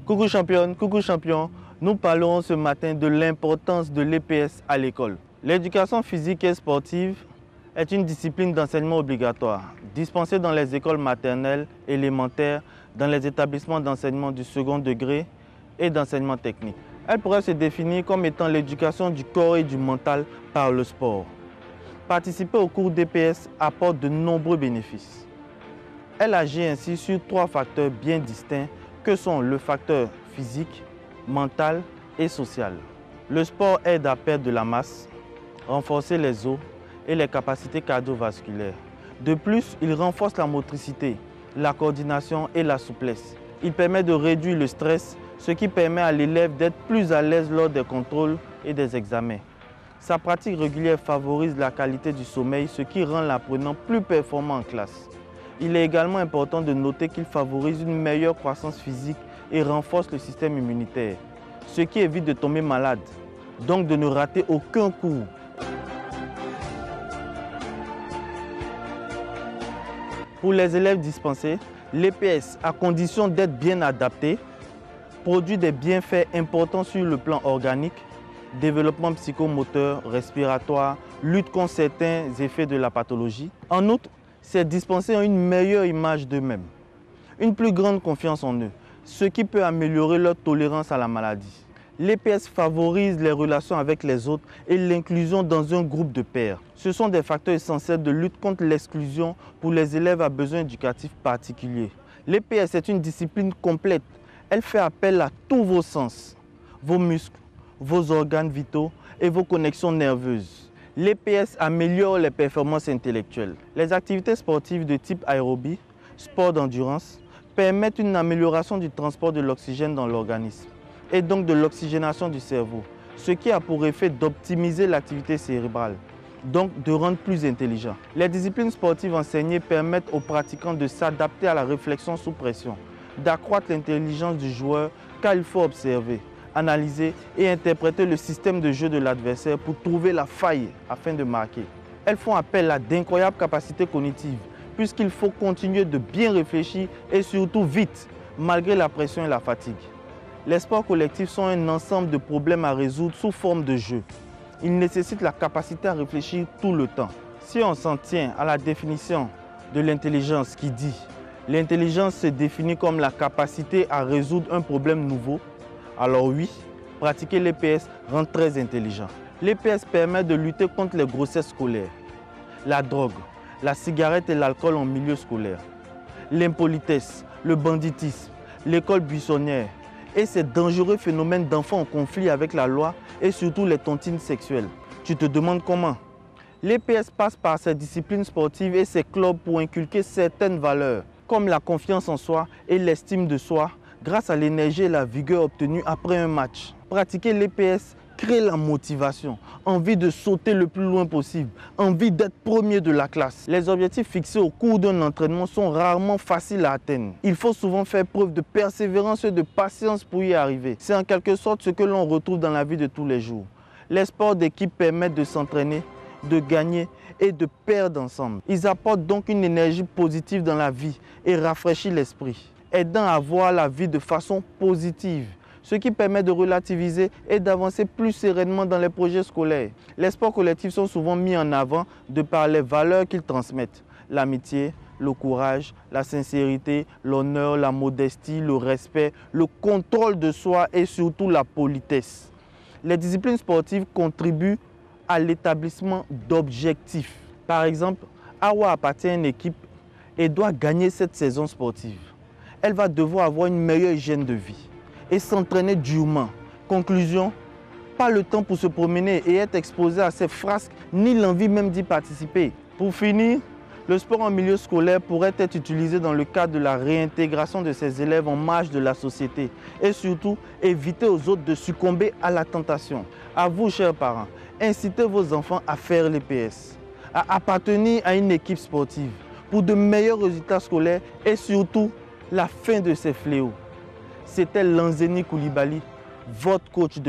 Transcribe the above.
Coucou championne, coucou champion, nous parlerons ce matin de l'importance de l'EPS à l'école. L'éducation physique et sportive est une discipline d'enseignement obligatoire, dispensée dans les écoles maternelles, élémentaires, dans les établissements d'enseignement du second degré et d'enseignement technique. Elle pourrait se définir comme étant l'éducation du corps et du mental par le sport. Participer au cours d'EPS apporte de nombreux bénéfices. Elle agit ainsi sur trois facteurs bien distincts que sont le facteur physique, mental et social. Le sport aide à perdre de la masse, renforcer les os et les capacités cardiovasculaires. De plus, il renforce la motricité, la coordination et la souplesse. Il permet de réduire le stress, ce qui permet à l'élève d'être plus à l'aise lors des contrôles et des examens. Sa pratique régulière favorise la qualité du sommeil, ce qui rend l'apprenant plus performant en classe. Il est également important de noter qu'il favorise une meilleure croissance physique et renforce le système immunitaire, ce qui évite de tomber malade, donc de ne rater aucun cours. Pour les élèves dispensés, l'EPS, à condition d'être bien adapté, produit des bienfaits importants sur le plan organique, développement psychomoteur, respiratoire, lutte contre certains effets de la pathologie. En outre, ces dispensés ont une meilleure image d'eux-mêmes, une plus grande confiance en eux, ce qui peut améliorer leur tolérance à la maladie. L'EPS favorise les relations avec les autres et l'inclusion dans un groupe de pairs. Ce sont des facteurs essentiels de lutte contre l'exclusion pour les élèves à besoins éducatifs particuliers. L'EPS est une discipline complète. Elle fait appel à tous vos sens, vos muscles, vos organes vitaux et vos connexions nerveuses. L'EPS améliore les performances intellectuelles. Les activités sportives de type aérobie, sport d'endurance, permettent une amélioration du transport de l'oxygène dans l'organisme et donc de l'oxygénation du cerveau, ce qui a pour effet d'optimiser l'activité cérébrale, donc de rendre plus intelligent. Les disciplines sportives enseignées permettent aux pratiquants de s'adapter à la réflexion sous pression, d'accroître l'intelligence du joueur car il faut observer, analyser et interpréter le système de jeu de l'adversaire pour trouver la faille afin de marquer. Elles font appel à d'incroyables capacités cognitives puisqu'il faut continuer de bien réfléchir et surtout vite, malgré la pression et la fatigue. Les sports collectifs sont un ensemble de problèmes à résoudre sous forme de jeu. Ils nécessitent la capacité à réfléchir tout le temps. Si on s'en tient à la définition de l'intelligence qui dit « L'intelligence se définit comme la capacité à résoudre un problème nouveau », alors oui, pratiquer l'EPS rend très intelligent. L'EPS permet de lutter contre les grossesses scolaires, la drogue, la cigarette et l'alcool en milieu scolaire, l'impolitesse, le banditisme, l'école buissonnière et ces dangereux phénomènes d'enfants en conflit avec la loi et surtout les tontines sexuelles. Tu te demandes comment? L'EPS passe par ces disciplines sportives et ces clubs pour inculquer certaines valeurs, comme la confiance en soi et l'estime de soi, grâce à l'énergie et la vigueur obtenues après un match. Pratiquer l'EPS crée la motivation, envie de sauter le plus loin possible, envie d'être premier de la classe. Les objectifs fixés au cours d'un entraînement sont rarement faciles à atteindre. Il faut souvent faire preuve de persévérance et de patience pour y arriver. C'est en quelque sorte ce que l'on retrouve dans la vie de tous les jours. Les sports d'équipe permettent de s'entraîner, de gagner et de perdre ensemble. Ils apportent donc une énergie positive dans la vie et rafraîchissent l'esprit, aidant à voir la vie de façon positive, ce qui permet de relativiser et d'avancer plus sereinement dans les projets scolaires. Les sports collectifs sont souvent mis en avant de par les valeurs qu'ils transmettent. L'amitié, le courage, la sincérité, l'honneur, la modestie, le respect, le contrôle de soi et surtout la politesse. Les disciplines sportives contribuent à l'établissement d'objectifs. Par exemple, Awa appartient à une équipe et doit gagner cette saison sportive. Elle va devoir avoir une meilleure hygiène de vie et s'entraîner durement. Conclusion, pas le temps pour se promener et être exposé à ces frasques, ni l'envie même d'y participer. Pour finir, le sport en milieu scolaire pourrait être utilisé dans le cadre de la réintégration de ces élèves en marge de la société et surtout éviter aux autres de succomber à la tentation. À vous, chers parents, incitez vos enfants à faire l'EPS, à appartenir à une équipe sportive pour de meilleurs résultats scolaires et surtout la fin de ces fléaux. C'était Lanzeni Koulibaly, votre coach de